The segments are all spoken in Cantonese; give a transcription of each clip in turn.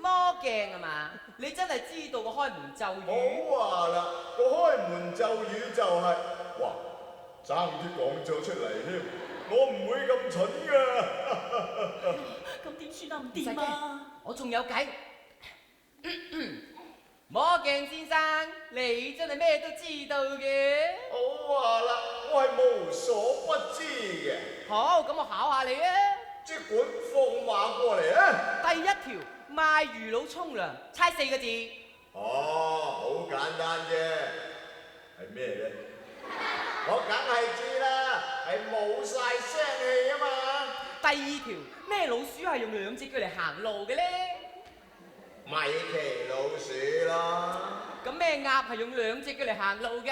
魔鏡啊嘛？你真係知道個開門咒語？好話啦，個開門咒語就係、哇，爭啲講咗出嚟添，我唔會咁蠢噶。咁點算啊？唔掂啊！我仲有計。魔鏡先生，你真係咩都知道嘅。好話啦，我係無所不知嘅。好，咁我考下你啊。即管放馬過嚟啊！第一條賣魚佬沖涼，猜4個字。哦，好簡單啫，係咩咧？我梗係知啦，係冇晒聲氣啊嘛。第二條咩老鼠係用2隻腳嚟行路嘅咧？米奇老鼠咯。咁咩鴨係用2隻腳嚟行路㗎？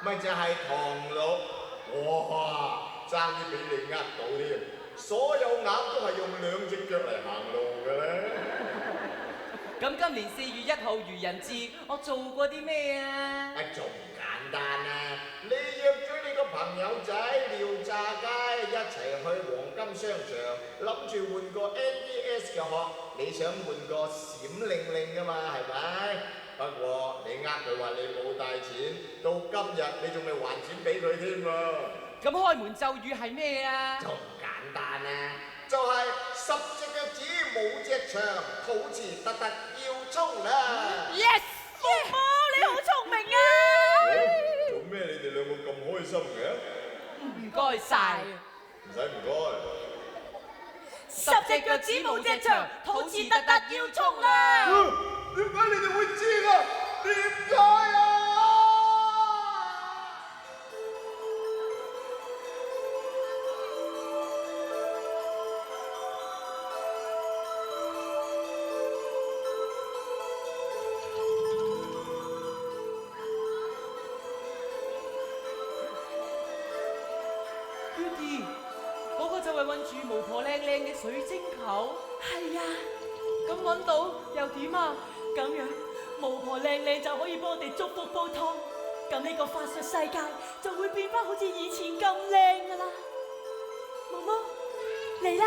咪就係唐老。哇，爭啲俾你呃到添。所有鴨都係用2隻腳嚟行路嘅咧。咁今年4月1號愚人節，我做過啲咩啊？仲簡單啊！你約咗你個朋友仔廖炸雞一齊去黃金商場，諗住換個 NDS 嘅殼，你想換個閃靈靈㗎嘛，係咪？不過你呃佢話你冇帶錢，到今日你仲未還錢俾佢添喎。咁開門咒語係咩啊？仲簡單啊！就係10隻腳趾冇隻長，肚臍突突要沖啦。 Yes， 毛毛你好聰明啊！做咩你哋兩個咁開心嘅？唔該晒。唔使唔該。 10隻腳趾冇隻長，肚臍突突要沖啦！點解你哋會知㗎？點解啊？嗰個就係韞住巫婆靚靚嘅水晶球。係啊，咁揾到又點啊？咁樣巫婆靚靚就可以幫我哋祝福煲湯，咁呢個法術世界就會變翻好似以前咁靚噶啦。毛毛嚟啦！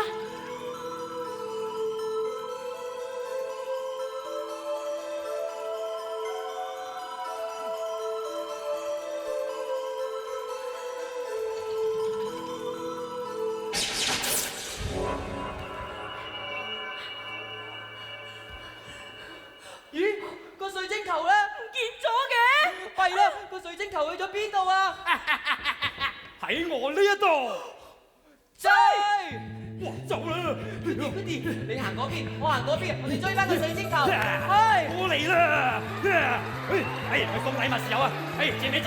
咦，個水晶球咧唔見咗嘅。係啦，個水晶球去咗邊度啊？喺我呢一度，追！哇走啦！Goody，你行嗰邊，我行嗰邊，我哋追翻個水晶球。係。我嚟啦！哎，去送禮物時候啊！哎，借咩？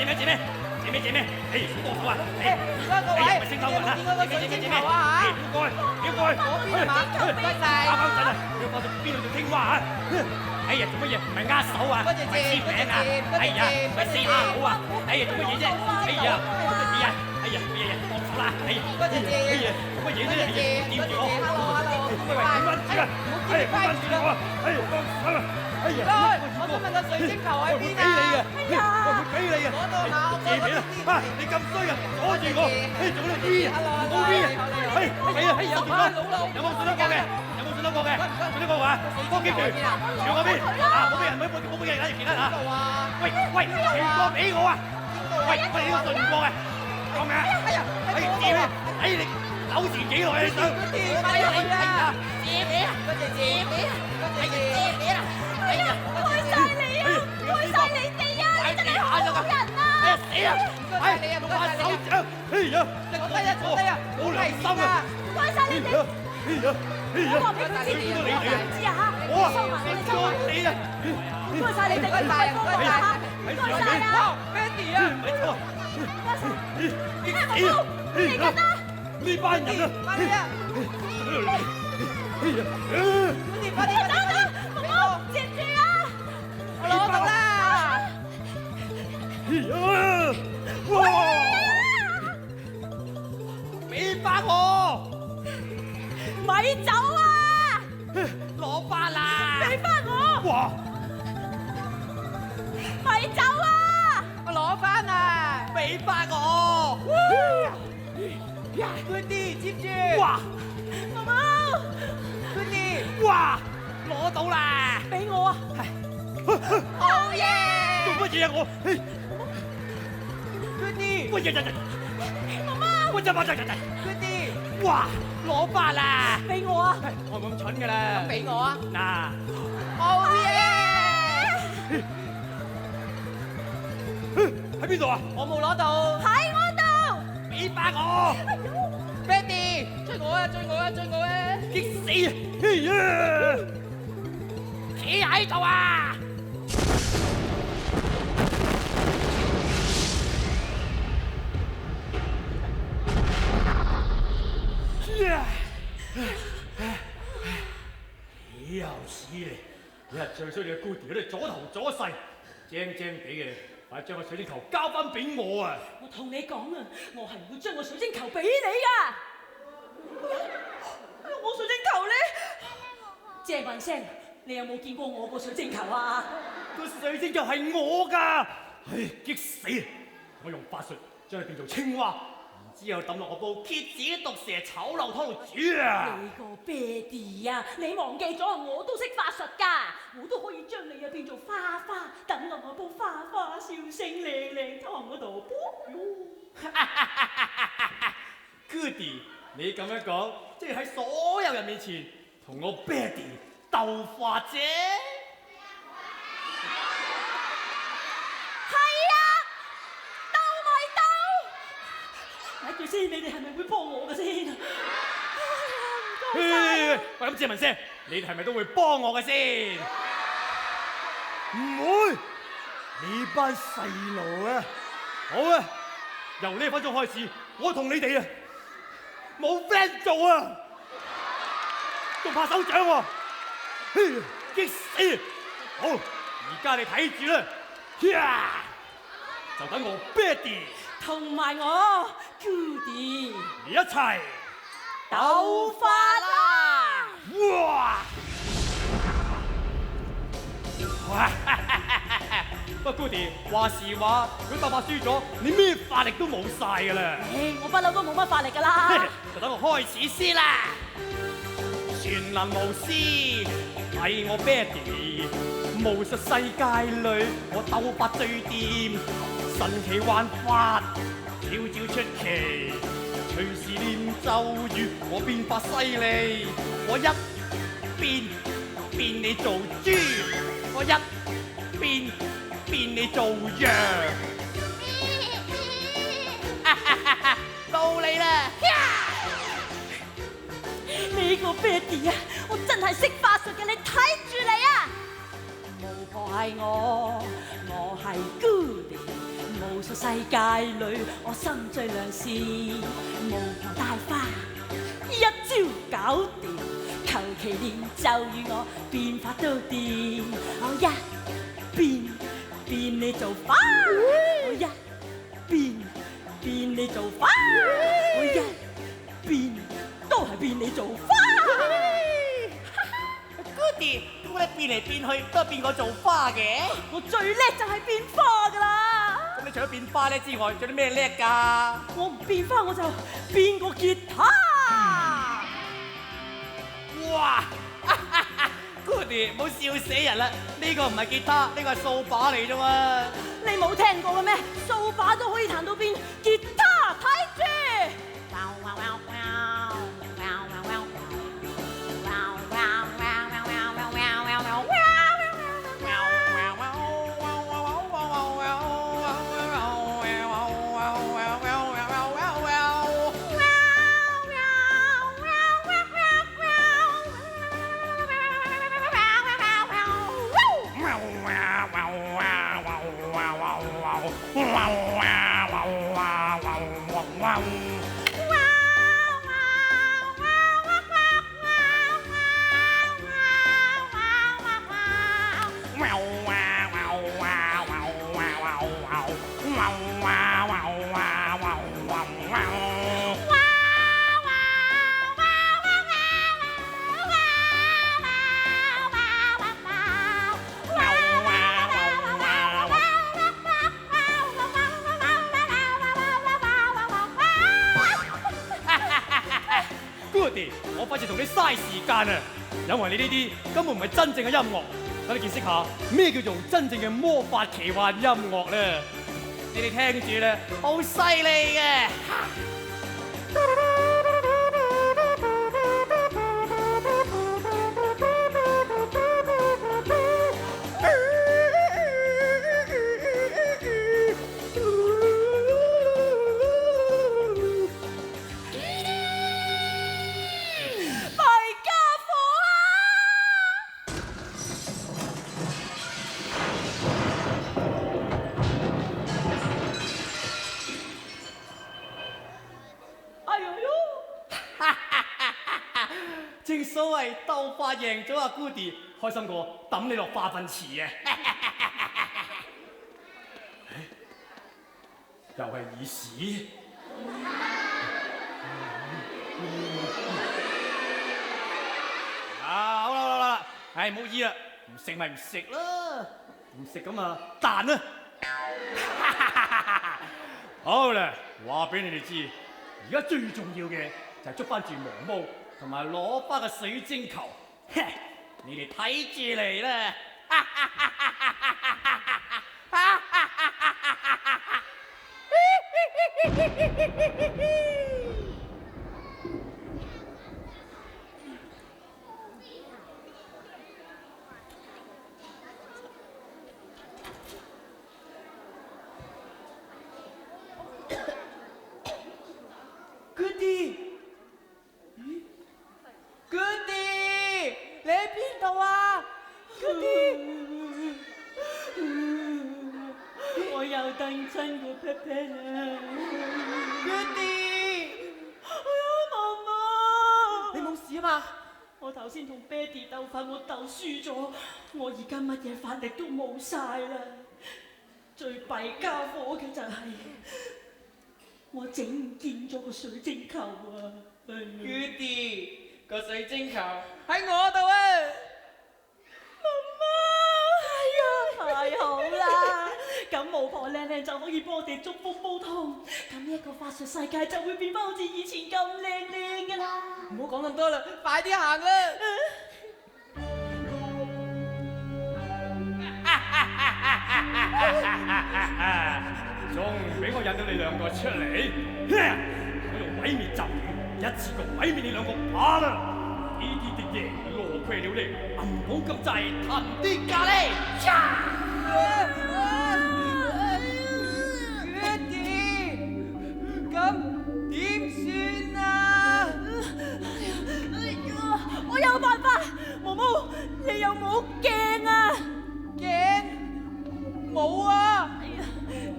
哎，小幫手啊！唔該各位，唔係聖鬥雲啊！有冇見過個水晶球啊？唔該，嗰邊係嘛？唔該晒。啱啱陣啊！要放到邊度做青蛙啊？哎呀，做乜嘢？唔係握手啊？多謝唔係簽名啊？哎呀，唔係 say hello 啊？哎呀，做乜嘢啫？哎呀，放手啦！哎呀，多謝謝。哎呀，做乜嘢啫？哎呀，掂住我！ Hello，喂，關住啊！哎，關住我啊！哎，放手啊！哎呀，我想問個水晶球喺邊啊？我會俾你嘅。嗰度嗱，我借俾啦！啊，你咁衰啊！阻住我！哎，做嗰啲 B 啊，冇 B 啊！係啊，有電話，有冇信得過嘅？有冇信得過嘅？信得過話，幫記住，住嗰邊啊！冇俾人，冇俾人攞住其他嚇。喂，全個俾我啊！喂，你都信唔過嘅，講咩啊？哎，借咩？哎，你糾纏幾耐啊？你想？借俾啊！多謝借俾啊！多謝借俾啊！哎呀，唔該晒你啊！唔該晒你哋啊！你真係好人啊！哎呀，死啊！哎，用把手掌！哎呀，坐低啊！坐低啊！冇良心啊！唔該晒你哋，我話俾佢知，我唔知啊嚇，我啊，收埋我哋收埋。你啊！唔該晒你哋，唔該晒，唔該晒嚇，唔該晒啊！ Mandy 啊！唔係錯，唔該晒，你係毛毛嚟緊啦！呢班人啊！快啲啊！哎呀，快啲！毛毛接住啊！我攞到啦！哎呀，哇！俾翻我！咪走啊！攞翻啦！俾翻我！哇！咪走啊！我攞翻啦！俾翻我Goody 接住！哇！毛毛， Goody！哇！攞到啦！俾我啊！好嘢！做乜嘢啊我？Goody，喂呀呀呀！媽媽，喂呀呀呀呀！Goody，哇！攞翻啦！俾我啊！我冇咁蠢噶啦！俾我啊！嗱，好嘢！喺邊度啊？我冇攞到。喺我度。俾翻我！ Betty，追我啊！追我啊！追我啊！激死啊！哎呀！企喺度啊！豈有此理！你係最衰你嘅 Goody，你左頭左勢，精精地嘅，快將個水晶球交翻俾我啊！我同你講啊，我係唔會將個水晶球俾你噶。我水晶球咧，鄭文聲，你有冇見過我個水晶球啊？個水晶球係我㗎，唉，激死！我用法術將佢變做青蛙，然之後抌落我煲蠍子毒蛇炒漏湯度煮啊！你個爹哋啊，你忘記咗我都識法術㗎，我都可以將你啊變做花花，等落我煲花花笑聲靚靚湯嗰度煲喲。Goody，你咁樣講，即係喺所有人面前同我爹哋鬥法啫。係啊，鬥咪鬥！睇住先，你哋係咪會幫我嘅先？唔該晒。喂，咁謝文聲，你哋係咪都會幫我嘅先？唔會，你班細路啊！好啊，由呢分鐘開始，我同你哋啊冇 friend 做啊，仲拍手掌喎，激死！好，而家你睇住啦，就等我 Betty 同埋我 Goody 你一齊鬥法啦！哇！哇！不過 Goody 話時話，佢鬥法輸咗，你咩法力都冇晒㗎啦。我不嬲都冇乜法力㗎啦。就等我開始先啦！全能巫師係我 Betty，巫術世界裏我鬥法最掂，神奇玩法招招出奇，隨時念咒語我變化犀利，我一變你做豬，我一變你做羊，到你啦！呢個 Betty 啊，我真係識法術嘅，你睇住你啊！巫婆係我係 Goody，巫術世界裏我心最良善，巫婆大花一招搞掂，求其念咒語我變法都掂，我一變你做花，我一變你做花，我一變都係變你做花。Goody，點解你變嚟變去都係變我做花嘅？我最叻就係變花噶啦！咁你除咗變花叻之外，仲有啲咩叻㗎？我唔變花我就變個吉他。哇！Goody，唔好笑死人啦！呢個唔係吉他，呢個係掃把嚟啫嘛。你冇聽過嘅咩？掃把都可以彈到變吉他，睇住！Goody，我費事同你嘥時間啊！因為你呢啲根本唔係真正嘅音樂。等你見識下咩叫做真正嘅魔法奇幻音樂咧！你哋聽住咧，好犀利嘅。正所謂鬥法贏咗阿姑弟，開心過抌你落化糞池啊！又係耳屎。好啦，唔好醫啦，唔食咪唔食啦，唔食咁啊彈啦！好啦，話俾你哋知，而家最重要嘅就係捉翻住毛毛。同埋攞翻個水晶球，你哋睇住嚟啦！我又蹬親個屁屁啦 Goody， 哎呀，媽媽，你冇事啊嘛？我頭先同爹哋鬥法，我鬥輸咗，我而家乜嘢法力都冇晒啦。最弊家伙嘅就係我整唔見咗個水晶球啊 ！Goody， 個水晶球喺我度啊！太好啦！咁巫婆靚靚就可以幫我哋祝福煲湯，咁呢一個法術世界就會變翻好似以前咁靚靚噶啦！唔好講咁多啦，快啲行啦！仲唔俾我引到你兩個出嚟？我用毀滅咒語，一次過毀滅你兩個把啦！呢啲的嘢羅葵了力，銀寶咁滯，騰啲咖喱。Goody， 咁點算啊？我有辦法，毛毛，你有冇鏡啊？鏡冇啊！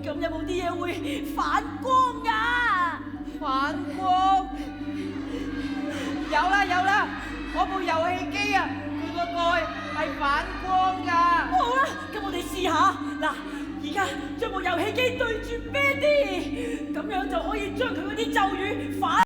咁有冇啲嘢會反光啊？反光？有啦！我部遊戲機啊，佢個蓋係反光㗎。好啦，咁我哋試下。嗱，而家將部遊戲機對住 Betty，咁樣就可以將佢嗰啲咒語反。